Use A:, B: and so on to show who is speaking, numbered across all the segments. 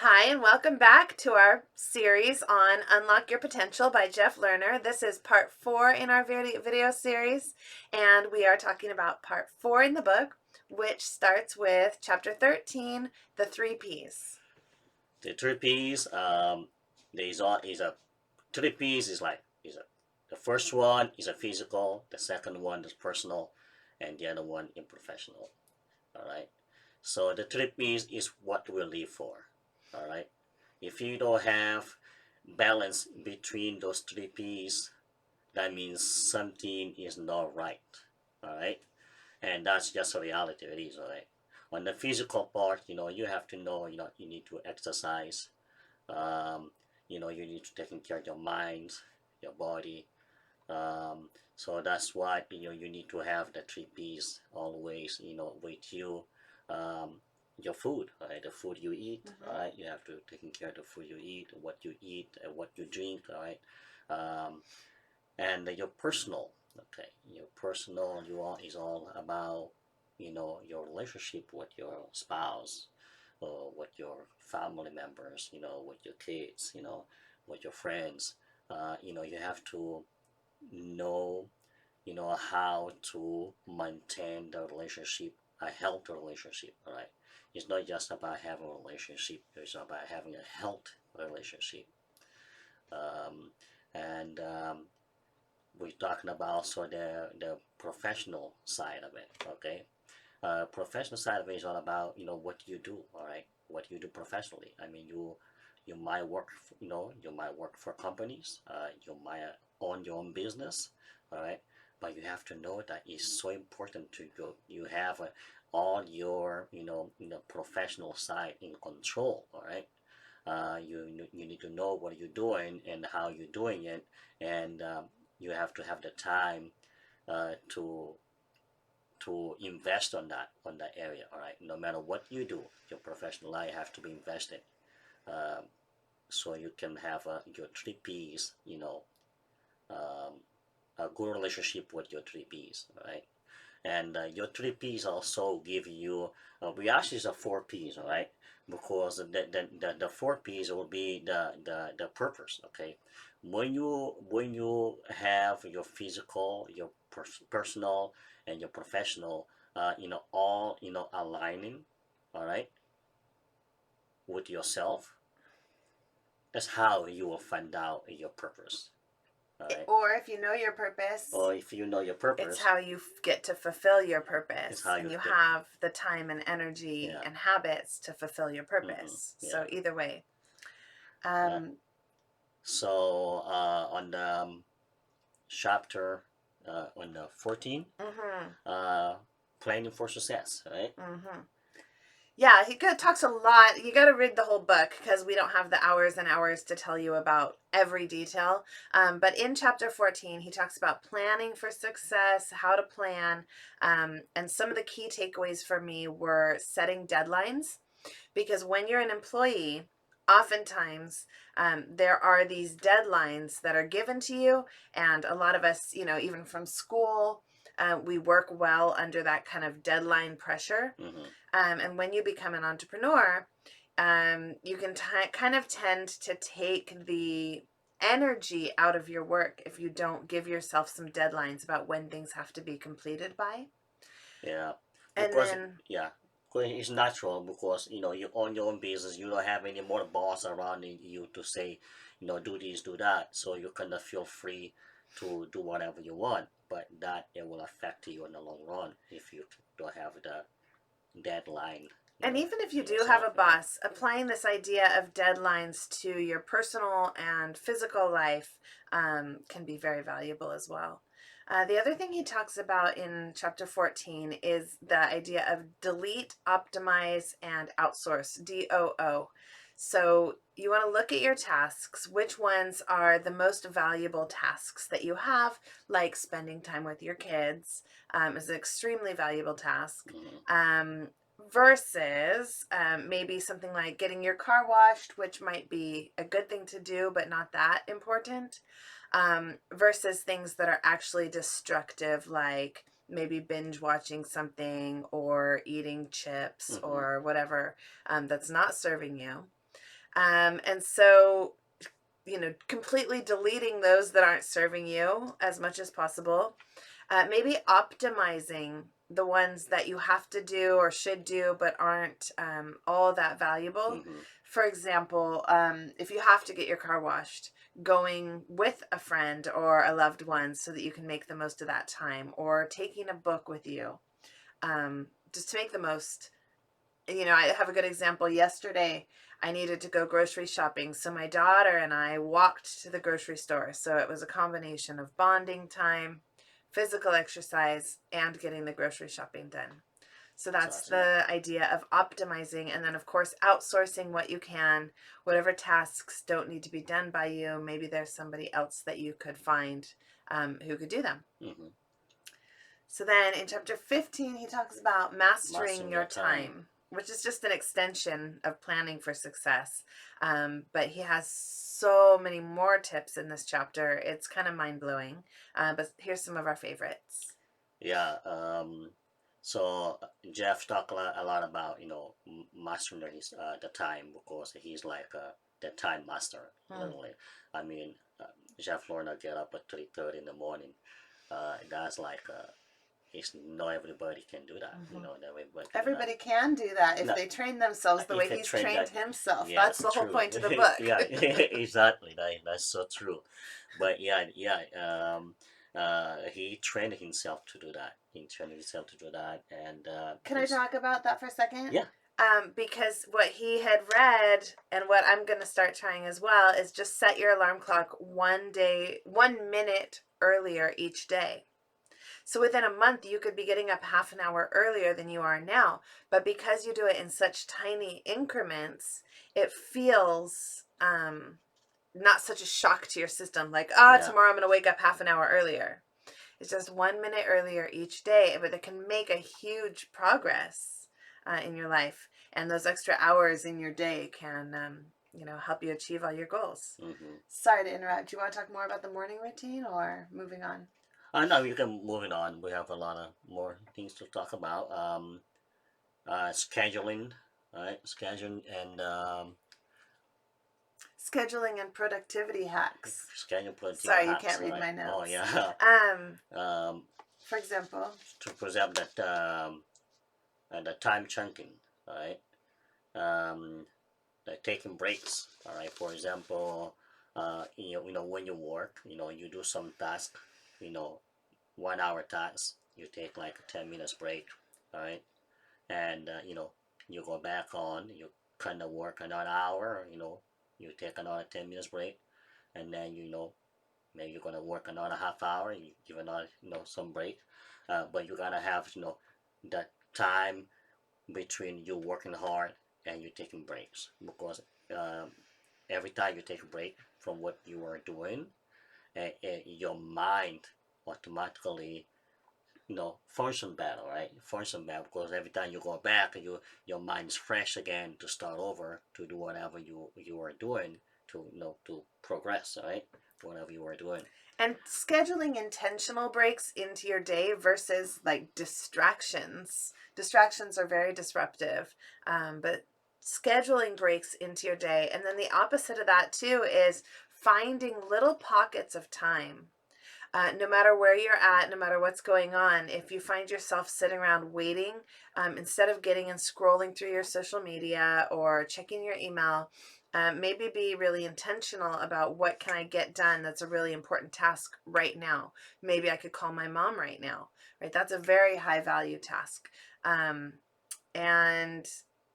A: Hi, and welcome back to our series on Unlock Your Potential by Jeff Lerner. This is part 4 in our video series, and we are talking about part 4 in the book, which starts with chapter 13, the 3 Ps.
B: The three P's, is a three P's the first one is a physical, the second one is personal, and the other one is professional. All right. So the three P's is what we live for. All right. If you don't have balance between those three P's, that means something is not right. All right. And that's just a reality. It is. All right. On the physical part, you have to know, you need to exercise. um, you need to take care of your mind, your body. So that's why you need to have the three P's always with you. um, your food, right? The food you eat, right? You have to take care of the food you eat and what you drink, right? um, and your personal, okay, your personal is all about your relationship with your spouse, or with your family members, with your kids, with your friends. You have to know, how to maintain the relationship, a healthy relationship, all right? It's not just about having a relationship, it's about having a healthy relationship. Um, and we're talking about also the professional side of it, okay? Professional side of it is all about what you do, all right, what you do professionally. I mean, you might work you might work for companies, you might own your own business, all right, but you have to know that it's so important to go you have all your professional side in control, all right. You need to know what you're doing and how you're doing it, and you have to have the time to invest on that area, all right. No matter what you do, your professional life have to be invested, um, so you can have your three P's, um, a good relationship with your three P's, all right. And your three P's also give you we actually is a four P's, all right, because the four P's will be the purpose, okay. When you have your physical, your personal, and your professional, all aligning, all right, with yourself, that's how you will find out your purpose, all right.
A: Or if you know your purpose,
B: Or if you know your
A: it's
B: purpose,
A: how you get to fulfill your
B: it's
A: purpose,
B: how
A: and
B: you
A: you
B: get.
A: have the time and energy
B: Yeah.
A: and habits to fulfill your purpose.
B: Yeah.
A: So either way.
B: Uh,
A: Um,
B: so on the chapter on the 14,
A: mhm,
B: uh, planning for success, right?
A: mhm. Yeah, he talks a lot. You got to read the whole book because we don't have the hours and hours to tell you about every detail. But in chapter 14, he talks about planning for success, how to plan. And some of the key takeaways for me were setting deadlines, because when you're an employee, oftentimes there are these deadlines that are given to you. And a lot of us, even from school, we work well under that kind of deadline pressure.
B: Mm-hmm.
A: And when you become an entrepreneur, you can kind of tend to take the energy out of your work if you don't give yourself some deadlines about when things have to be completed by.
B: Yeah,
A: And
B: because
A: then,
B: yeah, 'cause it's natural because you own your own business. You don't have any more boss around you to say, do this, do that. So you kind of feel free to do whatever you want. But that it will affect you in the long run if you don't have the deadline,
A: and even if you do have
B: yourself.
A: a boss, applying this idea of deadlines to your personal and physical life can be very valuable as well. The other thing he talks about in chapter 14 is the idea of delete, optimize, and outsource, DOO. So you want to look at your tasks, which ones are the most valuable tasks that you have, like spending time with your kids is an extremely valuable task.
B: Mm-hmm.
A: Um, Versus maybe something like getting your car washed, which might be a good thing to do, but not that important, versus things that are actually destructive, like maybe binge watching something or eating chips
B: Mm-hmm.
A: or whatever that's not serving you. And so, completely deleting those that aren't serving you as much as possible. Maybe optimizing the ones that you have to do or should do but aren't all that valuable.
B: Mm-hmm.
A: For example, if you have to get your car washed, going with a friend or a loved one so that you can make the most of that time, or taking a book with you, just to make the most. I have a good example. Yesterday, I needed to go grocery shopping. So my daughter and I walked to the grocery store. So it was a combination of bonding time, physical exercise, and getting the grocery shopping done. So
B: That's
A: that's
B: awesome.
A: the idea of optimizing. And then, of course, outsourcing what you can. Whatever tasks don't need to be done by you, maybe there's somebody else that you could find who could do them.
B: Mm-hmm.
A: So then in chapter 15, he talks about mastering
B: Mastering
A: your
B: your time.
A: time, which is just an extension of planning for success. But he has so many more tips in this chapter. It's kind of mind blowing. But here's some of our favorites.
B: Yeah. So Jeff talked a lot about mastering the time, because he's like the time master,
A: Hmm.
B: literally. I mean, Jeff Lerner get up at 3:30 in the morning. That's like it's not everybody can do that.
A: Mm-hmm.
B: Not everybody can do that.
A: Everybody can do that if
B: No,
A: they train themselves the way
B: if you
A: he's
B: train
A: trained
B: that,
A: himself. That's
B: yes,
A: the whole
B: true.
A: point of the book.
B: Yeah, exactly. That's so true. But yeah, yeah. He trained himself to do that. He trained himself to do that, and
A: Can I
B: he's
A: talk about that for a second?
B: yeah,
A: Because what he had read and what I'm going to start trying as well is just set your alarm clock 1 minute earlier each day. So within a month, you could be getting up half an hour earlier than you are now. But because you do it in such tiny increments, it feels not such a shock to your system. Like,
B: yeah,
A: tomorrow I'm going to wake up half an hour earlier. It's just 1 minute earlier each day, but it can make a huge progress in your life. And those extra hours in your day can, help you achieve all your goals.
B: mm-hmm.
A: Sorry to interrupt. Do you want to talk more about the morning routine or moving on?
B: No, you can moving on. We have a lot of more things to talk about. Scheduling, right? Scheduling and
A: Scheduling and productivity hacks.
B: schedule productivity
A: Sorry, you
B: hacks,
A: can't read
B: right?
A: my
B: Oh
A: notes.
B: yeah.
A: Um,
B: um,
A: for example,
B: to preserve that the time chunking, right? Um, like taking breaks, all right. For example, when you work, you do some task, you know, 1 hour task, you take like a 10 minutes break, all right, and you go back on, you kind of work another hour, you take another 10 minutes break, and then maybe you're gonna work another half hour, you give another some break, but you gotta have that time between you working hard and you taking breaks, because um, every time you take a break from what you are doing, your mind automatically function better, right? Function better, because every time you go back, your mind is fresh again to start over to do whatever you are doing to to progress, right? Whatever you are doing.
A: and scheduling intentional breaks into your day versus like distractions. Distractions are very disruptive, but scheduling breaks into your day. And then the opposite of that, too, is finding little pockets of time. No matter where you're at, no matter what's going on, if you find yourself sitting around waiting, instead of getting and scrolling through your social media or checking your email, maybe be really intentional about what can I get done that's a really important task right now. Maybe I could call my mom right now, right? That's a very high value task. And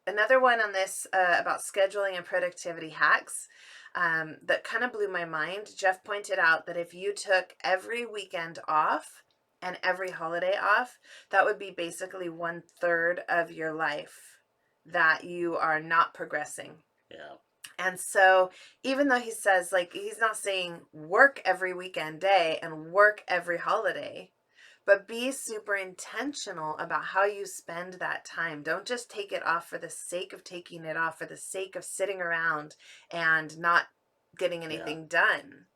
A: another one on this about scheduling and productivity hacks that kind of blew my mind. Jeff pointed out that if you took every weekend off and every holiday off, that would be basically 1/3 of your life that you are not progressing.
B: Yeah.
A: And so, even though he says, like, he's not saying work every weekend day and work every holiday, but be super intentional about how you spend that time. Don't just take it off for the sake of taking it off, for the sake of sitting around and not getting
B: Yeah.
A: anything done,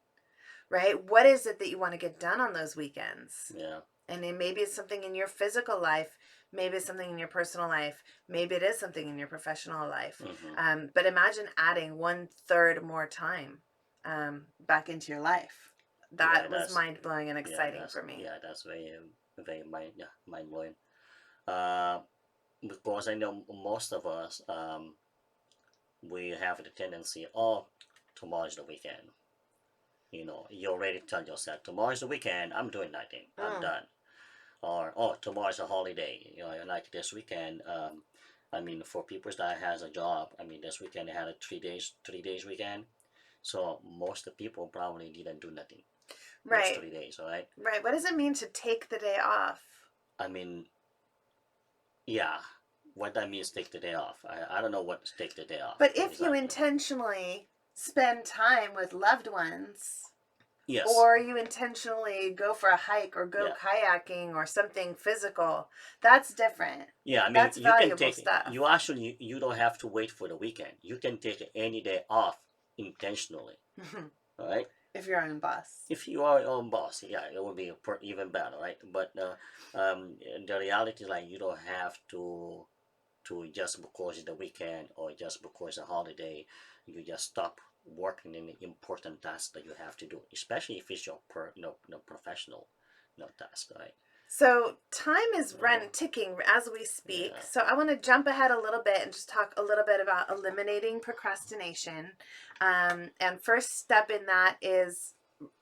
A: right? What is it that you want to get done on those weekends?
B: Yeah.
A: And then maybe it's something in your physical life. maybe it's something in your personal life, maybe it is something in your professional life.
B: Mm-hmm.
A: But imagine adding 1/3 more time back into your life.
B: Yeah,
A: That was mind blowing and exciting for me.
B: that's very very mind blowing. Uh, because I know most of us we have the tendency, oh, tomorrow's the weekend. You know, you already tell yourself tomorrow's the weekend. I'm doing nothing. I'm
A: Mm.
B: done. Or oh, tomorrow's a holiday. You know, like this weekend. I mean, for people that has a job, I mean, this weekend they had a 3 days weekend. So most of the people probably didn't do nothing those
A: Right.
B: 3 days, all right?
A: Right. What does it mean to take the day off?
B: I mean, yeah, what that means take the day off. I don't know what take the day off
A: But if you
B: exactly.
A: intentionally spend time with loved ones,
B: Yes,
A: or you intentionally go for a hike or go
B: yeah,
A: kayaking or something physical, that's different.
B: yeah. I mean,
A: That's
B: you can
A: valuable
B: take.
A: stuff.
B: You actually you don't have to wait for the weekend. You can take any day off intentionally. All right.
A: If you're your own boss.
B: If you are your own boss, yeah, it will be even better, right? But the reality is like you don't have to just because it's the weekend or just because it's a holiday, you just stop working in the important task that you have to do, especially if it's your professional task, right?
A: So time is
B: Uh,
A: ticking as we speak.
B: yeah.
A: So I want to jump ahead a little bit and just talk a little bit about eliminating procrastination. And first step in that is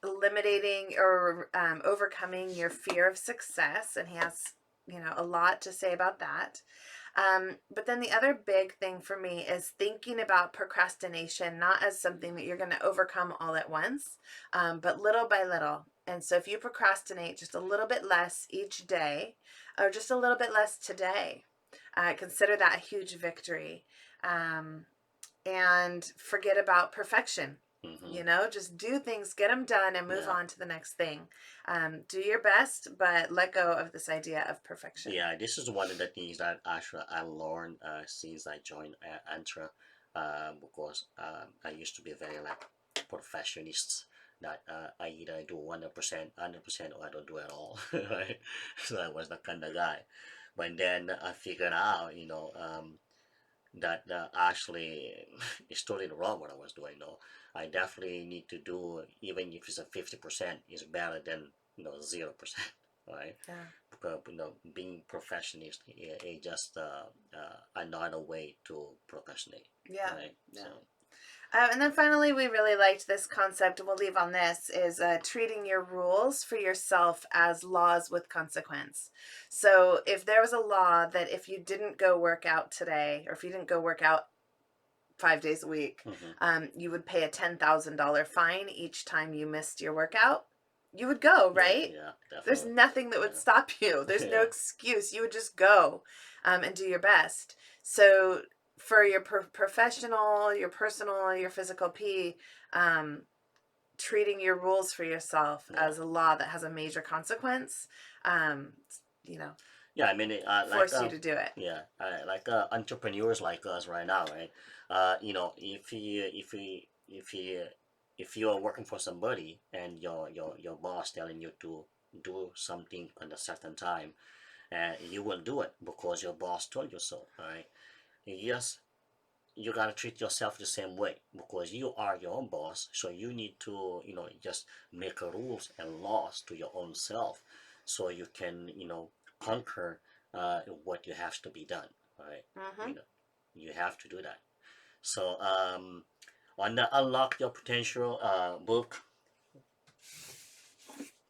A: eliminating or overcoming your fear of success. And he has, a lot to say about that. But then the other big thing for me is thinking about procrastination not as something that you're going to overcome all at once, but little by little. And so if you procrastinate just a little bit less each day, or just a little bit less today, consider that a huge victory. Um, and forget about perfection.
B: Mm-hmm.
A: Just do things, get them done, and move
B: Yeah.
A: on to the next thing. Do your best, but let go of this idea of perfection.
B: Yeah, this is one of the things that actually I learned since I joined Antra, because I used to be very like perfectionist that I either do 100%, or I don't do it at all, right? So I was that kind of guy. But then I figured out, that actually it's totally wrong what I was doing. No, I definitely need to do, even if it's a 50%, is better than 0%, right?
A: Yeah.
B: Because being perfectionist is just another way to procrastinate,
A: Yeah.
B: right?
A: Yeah.
B: So
A: And then finally, we really liked this concept, and we'll leave on this, is treating your rules for yourself as laws with consequence. So if there was a law that if you didn't go work out today, or if you didn't go work out 5 days a week,
B: mm-hmm.
A: you would pay a $10,000 fine each time you missed your workout. You would go,
B: Yeah,
A: right?
B: yeah,
A: There's
B: definitely.
A: nothing that would
B: Yeah,
A: stop you. There's no
B: yeah,
A: excuse. You would just go and do your best. So for your professional, your personal, your physical P, um, treating your rules for yourself
B: yeah.
A: as a law that has a major consequence, um, you know,
B: Yeah, I mean,
A: force you to do it.
B: yeah, like entrepreneurs like us right now, right? If you are working for somebody and your boss telling you to do something at a certain time, and you will do it because your boss told you so, right? Yes, you gotta treat yourself the same way because you are your own boss, so you need to just make rules and laws to your own self, so you can conquer what you have to be done, right?
A: Mm-hmm.
B: You have to do that. So on the unlock your potential book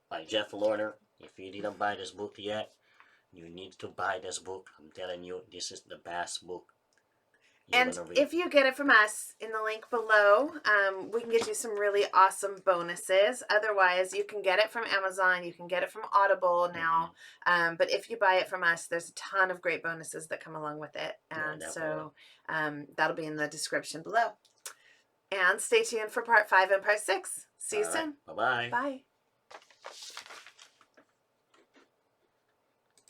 B: by Jeff Lerner, if you didn't buy this book yet, you need to buy this book. I'm telling you, this is the best book you're
A: And
B: gonna read.
A: if you get it from us in the link below, we can get you some really awesome bonuses. Otherwise, you can get it from Amazon. You can get it from Audible
B: Mm-hmm.
A: now. But if you buy it from us, there's a ton of great bonuses that come along with it.
B: Yeah,
A: And
B: definitely.
A: so that'll be in the description below. And stay tuned for part 5 and part 6. See you
B: All right,
A: soon.
B: bye bye.
A: Bye.